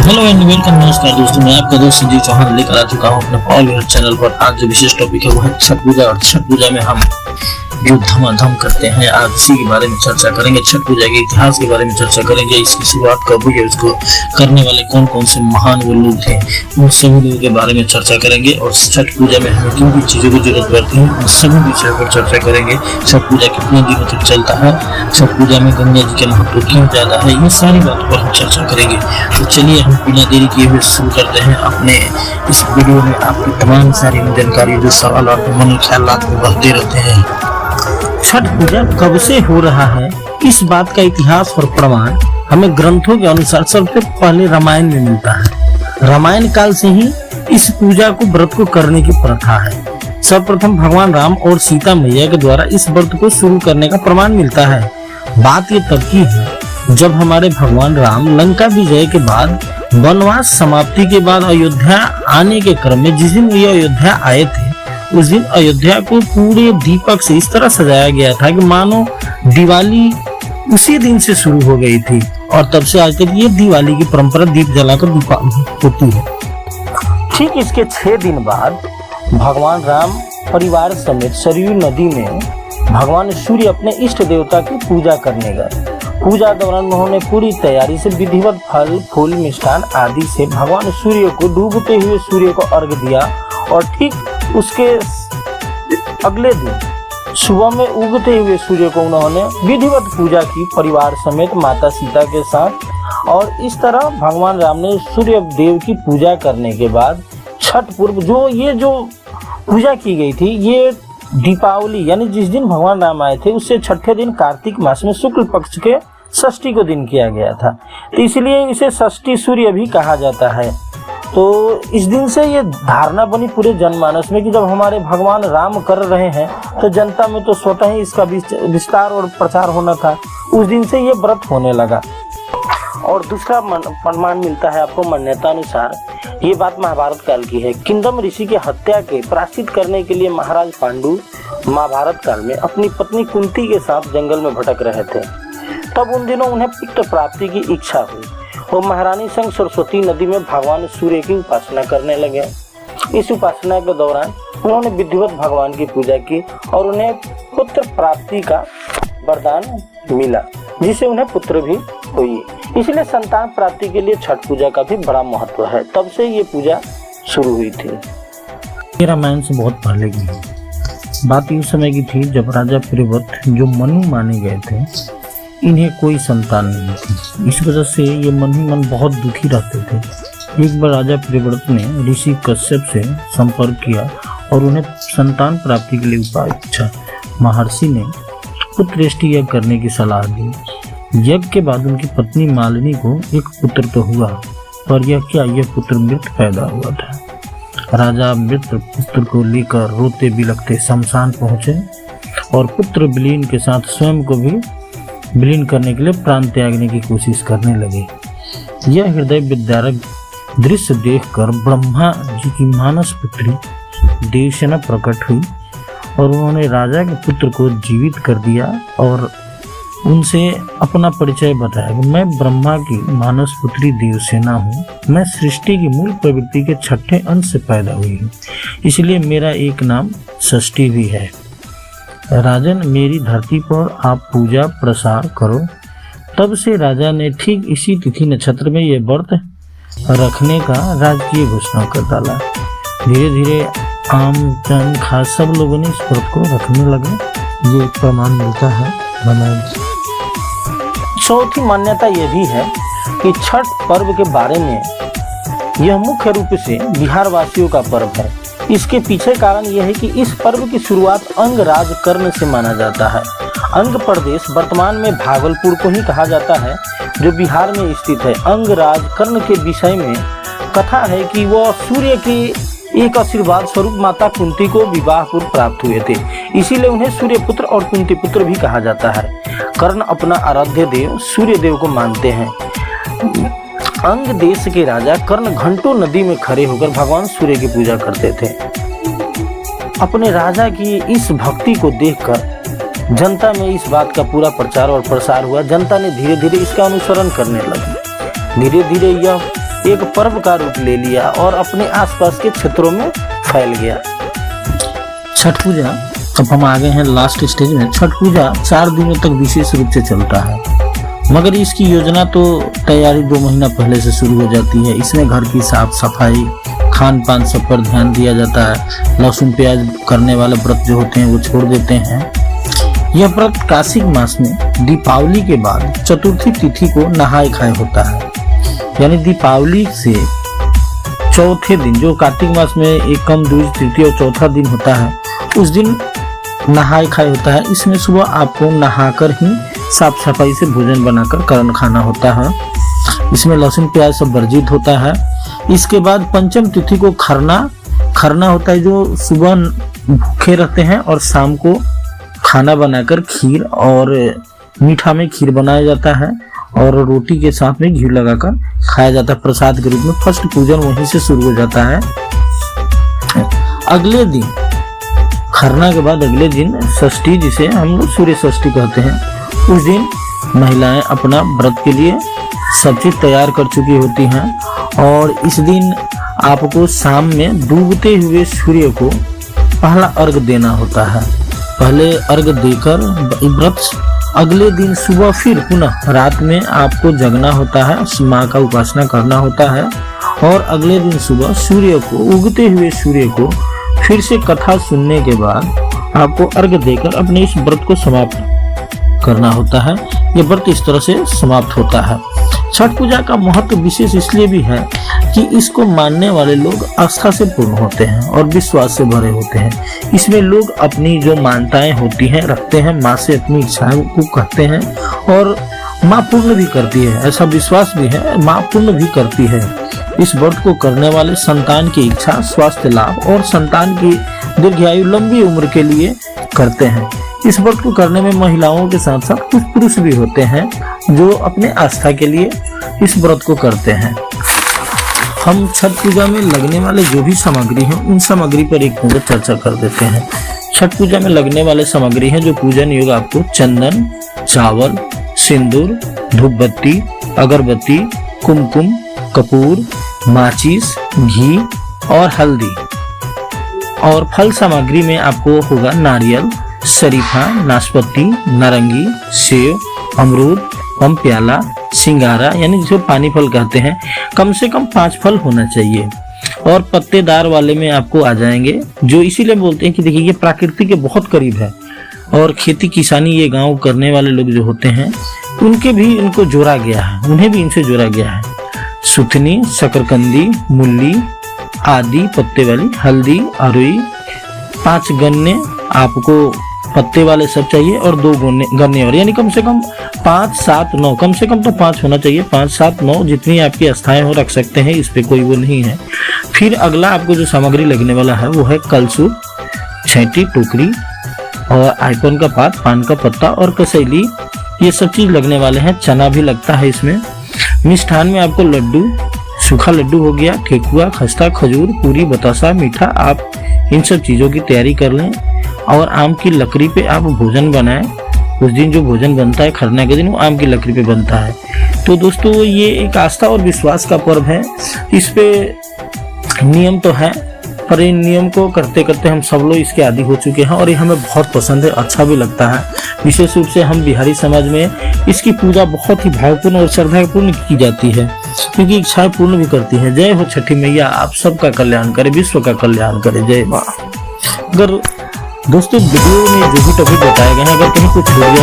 Hello and welcome. नमस्कार दोस्तों, मैं आपका दोस्त संजीव चौहान लेकर आ चुका हूं अपने पॉल चैनल पर। आज जो विशेष टॉपिक है वो है छठ पूजा। और छठ पूजा में हम जो धमाधम करते हैं, आज इसी के बारे में चर्चा करेंगे। छठ पूजा के इतिहास के बारे में चर्चा करेंगे। इसकी शुरुआत कब हुई है, उसको करने वाले कौन कौन से महान वो लोग थे, उन सभी लोगों के बारे में चर्चा करेंगे। और छठ पूजा में हमें किन किन चीज़ों की जरूरत पड़ती है, उन सभी विषयों पर चर्चा करेंगे। छठ पूजा कितने दिनों तक चलता है, छठ पूजा में गंगा जी के महत्व क्यों ज्यादा है, ये सारी बातों पर हम चर्चा करेंगे। तो चलिए हम बिना देरी किए हुए शुरू करते हैं अपने इस वीडियो में। आपकी तमाम सारी जानकारी, जो सवाल और मन ख्यालात को बढ़ते रहते हैं। छठ पूजा कब से हो रहा है, इस बात का इतिहास और प्रमाण हमें ग्रंथों के अनुसार सबसे पहले रामायण में मिलता है। रामायण काल से ही इस पूजा को व्रत को करने की प्रथा है। सर्वप्रथम भगवान राम और सीता मैया के द्वारा इस व्रत को शुरू करने का प्रमाण मिलता है। बात ये तब की है जब हमारे भगवान राम लंका विजय के बाद वनवास समाप्ति के बाद अयोध्या आने के क्रम में जिस दिन ये अयोध्या आए थे, उस दिन अयोध्या को पूरे दीपक से इस तरह सजाया गया था कि मानो दिवाली उसी दिन से शुरू हो गई थी। और तब से आज तक ये दिवाली की परंपरा दीप जलाकर दीपावली होती है। ठीक इसके 6 दिन बाद भगवान राम परिवार समेत सरयू नदी में भगवान सूर्य अपने इष्ट देवता की पूजा करने गए। पूजा दौरान उन्होंने पूरी तैयारी से विधिवत फल फूल मिष्ठान आदि से भगवान सूर्य को डूबते हुए सूर्य को अर्घ दिया। और ठीक उसके अगले दिन सुबह में उगते हुए सूर्य को उन्होंने विधिवत पूजा की परिवार समेत माता सीता के साथ। और इस तरह भगवान राम ने सूर्य देव की पूजा करने के बाद छठ पूर्व जो पूजा की गई थी, ये दीपावली यानी जिस दिन भगवान राम आए थे उससे छठे दिन कार्तिक मास में शुक्ल पक्ष के षष्ठी को दिन किया गया था। तो इसलिए इसे षष्ठी सूर्य भी कहा जाता है। तो इस दिन से ये धारणा बनी पूरे जनमानस में कि जब हमारे भगवान राम कर रहे हैं तो जनता में तो स्वतः ही इसका विस्तार और प्रचार होना था। उस दिन से ये व्रत होने लगा। और दूसरा प्रमाण मिलता है आपको मान्यता अनुसार, ये बात महाभारत काल की है। किंदम ऋषि की हत्या के प्रायश्चित करने के लिए महाराज पांडु महाभारत काल में अपनी पत्नी कुंती के साथ जंगल में भटक रहे थे। तब उन दिनों उन्हें पुत्र प्राप्ति की इच्छा हुई। वो महारानी संग सरस्वती नदी में भगवान सूर्य की उपासना करने लगे। इस उपासना के दौरान उन्होंने विधिवत भगवान की पूजा की और उन्हें पुत्र प्राप्ति का वरदान मिला, जिसे उन्हें पुत्र भी हुई। इसलिए संतान प्राप्ति के लिए छठ पूजा का भी बड़ा महत्व है। तब से ये पूजा शुरू हुई थी। रामायण से बहुत पहले की बात उस समय की थी जब राजा प्रियव्रत जो मनु माने गए थे, इन्हें कोई संतान नहीं थी। इस वजह से ये मन ही मन बहुत दुखी रहते थे। एक बार राजा प्रियव्रत ने ऋषि कश्यप से संपर्क किया और उन्हें संतान प्राप्ति के लिए उपाय पूछा। महर्षि ने पुत्रेष्टि यज्ञ करने की सलाह दी। यज्ञ के बाद उनकी पत्नी मालिनी को एक पुत्र तो हुआ, पर यह पुत्र मृत पैदा हुआ था। राजा मृत पुत्र को लेकर रोते बिलखते शमशान पहुंचे और पुत्र विलीन के साथ स्वयं को भी विलीन करने के लिए प्राण त्यागने की कोशिश करने लगे। यह हृदय विदारक दृश्य देखकर ब्रह्मा जी की मानस पुत्री देवसेना प्रकट हुई और उन्होंने राजा के पुत्र को जीवित कर दिया और उनसे अपना परिचय बताया कि मैं ब्रह्मा की मानस पुत्री देवसेना हूँ। मैं सृष्टि की मूल प्रवृत्ति के छठे अंश से पैदा हुई हूँ, इसलिए मेरा एक नाम षष्ठी भी है। राजन, मेरी धरती पर आप पूजा प्रसार करो। तब से राजा ने ठीक इसी तिथि नक्षत्र में यह व्रत रखने का राजकीय घोषणा कर डाला। धीरे धीरे आम जन खास सब लोगों ने इस व्रत को रखने लगे। ये प्रमाण मिलता है रामायण से। चौथी मान्यता यह भी है कि छठ पर्व के बारे में यह मुख्य रूप से बिहार वासियों का पर्व है। इसके पीछे कारण यह है कि इस पर्व की शुरुआत अंगराज कर्ण से माना जाता है। अंग प्रदेश वर्तमान में भागलपुर को ही कहा जाता है, जो बिहार में स्थित है। अंगराज कर्ण के विषय में कथा है कि वह सूर्य के एक आशीर्वाद स्वरूप माता कुंती को विवाह पूर्व प्राप्त हुए थे। इसीलिए उन्हें सूर्य पुत्र और कुंती पुत्र भी कहा जाता है। कर्ण अपना आराध्य देव सूर्य देव को मानते हैं। अंग देश के राजा कर्ण घंटों नदी में खड़े होकर भगवान सूर्य की पूजा करते थे। अपने राजा की इस भक्ति को देखकर जनता में इस बात का पूरा प्रचार और प्रसार हुआ। जनता ने धीरे धीरे इसका अनुसरण करने लगी। धीरे धीरे यह एक पर्व का रूप ले लिया और अपने आसपास के क्षेत्रों में फैल गया। छठ पूजा, अब हम आ गए हैं लास्ट स्टेज में। छठ पूजा 4 दिनों तक विशेष रूप से चलता है, मगर इसकी योजना तो तैयारी 2 महीना पहले से शुरू हो जाती है। इसमें घर की साफ सफाई, खान पान सब पर ध्यान दिया जाता है। लहसुन प्याज करने वाले व्रत जो होते हैं वो छोड़ देते हैं। यह व्रत कार्तिक मास में दीपावली के बाद चतुर्थी तिथि को नहाए खाए होता है, यानी दीपावली से चौथे दिन, जो कार्तिक मास में एकम, द्विज, तृतीय और चौथा दिन होता है, उस दिन नहाए खाए होता है। इसमें सुबह आपको नहाकर ही साफ सफाई से भोजन बनाकर करण खाना होता है। इसमें लहसुन प्याज सब वर्जित होता है। इसके बाद पंचम तिथि को खरना होता है, जो सुबह भूखे रहते हैं और शाम को खाना बनाकर खीर और मीठा में खीर बनाया जाता है और रोटी के साथ में घी लगाकर खाया जाता है प्रसाद के रूप में। फर्स्ट पूजन वहीं से शुरू हो जाता है। अगले दिन, खरना के बाद अगले दिन षष्ठी, जिसे हम लोग सूर्य षष्ठी कहते हैं, उस दिन महिलाएं अपना व्रत के लिए सब चीज तैयार कर चुकी होती हैं और इस दिन आपको शाम में डूबते हुए सूर्य को पहला अर्घ देना होता है। पहले अर्घ देकर व्रत, अगले दिन सुबह फिर पुनः रात में आपको जगना होता है, माँ का उपासना करना होता है और अगले दिन सुबह सूर्य को, उगते हुए सूर्य को फिर से कथा सुनने के बाद आपको अर्घ देकर अपने इस व्रत को समाप्त करना होता है। यह व्रत इस तरह से समाप्त होता है। छठ पूजा का महत्व विशेष इसलिए भी है कि इसको मानने वाले लोग आस्था से पूर्ण होते हैं और विश्वास से भरे होते हैं। इसमें लोग अपनी जो मान्यताएं होती हैं रखते हैं, माँ से अपनी इच्छाओं को कहते हैं और माँ पूर्ण भी करती है। ऐसा विश्वास भी है, माँ पूर्ण भी करती है। इस व्रत को करने वाले संतान की इच्छा, स्वास्थ्य लाभ और संतान की दीर्घायु, लंबी उम्र के लिए करते हैं। इस व्रत को करने में महिलाओं के साथ साथ कुछ पुरुष भी होते हैं जो अपने आस्था के लिए इस व्रत को करते हैं। हम छठ पूजा में लगने वाले जो भी सामग्री हैं उन सामग्री पर एक नजर चर्चा कर देते हैं। छठ पूजा में लगने वाले सामग्री हैं जो पूजन योग आपको चंदन, चावल, सिंदूर, धूप बत्ती, अगरबत्ती, कुमकुम, कपूर, माचिस, घी और हल्दी। और फल सामग्री में आपको होगा नारियल, शरीफा, नाशपाती, नारंगी, सेब, अमरूद, पम प्याला, सिंगारा, यानी जिसे पानी फल कहते हैं, कम से कम 5 फल होना चाहिए। और पत्तेदार वाले में आपको आ जाएंगे, जो इसीलिए बोलते हैं कि देखिए ये प्रकृति के बहुत करीब है और खेती किसानी ये गांव करने वाले लोग जो होते हैं उनके भी इनको जोड़ा गया है, उन्हें भी इनसे जोड़ा गया है। सुथनी, शकरकंदी, मूली आदि पत्ते वाली, हल्दी, अरुई, 5 गन्ने आपको पत्ते वाले सब चाहिए और 2 गन्ने और, यानी कम से कम 5, 7, 9, कम से कम तो 5 होना चाहिए। 5, 7, 9 जितनी आपकी आस्थाएं हो रख सकते हैं, इस पे कोई वो नहीं है। फिर अगला आपको जो सामग्री लगने वाला है वो है कलसूप, छैटी, टोकरी और आइपन का पात, पान का पत्ता और कसैली, ये सब चीज लगने वाले हैं। चना भी लगता है इसमें। मिष्ठान में आपको लड्डू, सूखा लड्डू हो गया, ठेकुआ, खस्ता, खजूर, पूरी, बतासा, मीठा, आप इन सब चीजों की तैयारी कर लें और आम की लकड़ी पे आप भोजन बनाएं। उस दिन जो भोजन बनता है खरना के दिन वो आम की लकड़ी पे बनता है। तो दोस्तों ये एक आस्था और विश्वास का पर्व है। इस पे नियम तो है, पर इन नियम को करते करते हम सब लोग इसके आदी हो चुके हैं और ये हमें बहुत पसंद है, अच्छा भी लगता है। विशेष रूप से हम बिहारी समाज में इसकी पूजा बहुत ही भावपूर्ण और श्रद्धापूर्ण की जाती है, क्योंकि इच्छाएं पूर्ण भी करती है। जय हो छठी मैया, आप सबका कल्याण करे, विश्व का कल्याण करे, जय माँ। अगर दोस्तों वीडियो में जो भी टॉपिक बताए गए हैं अगर कहीं कुछ हो गया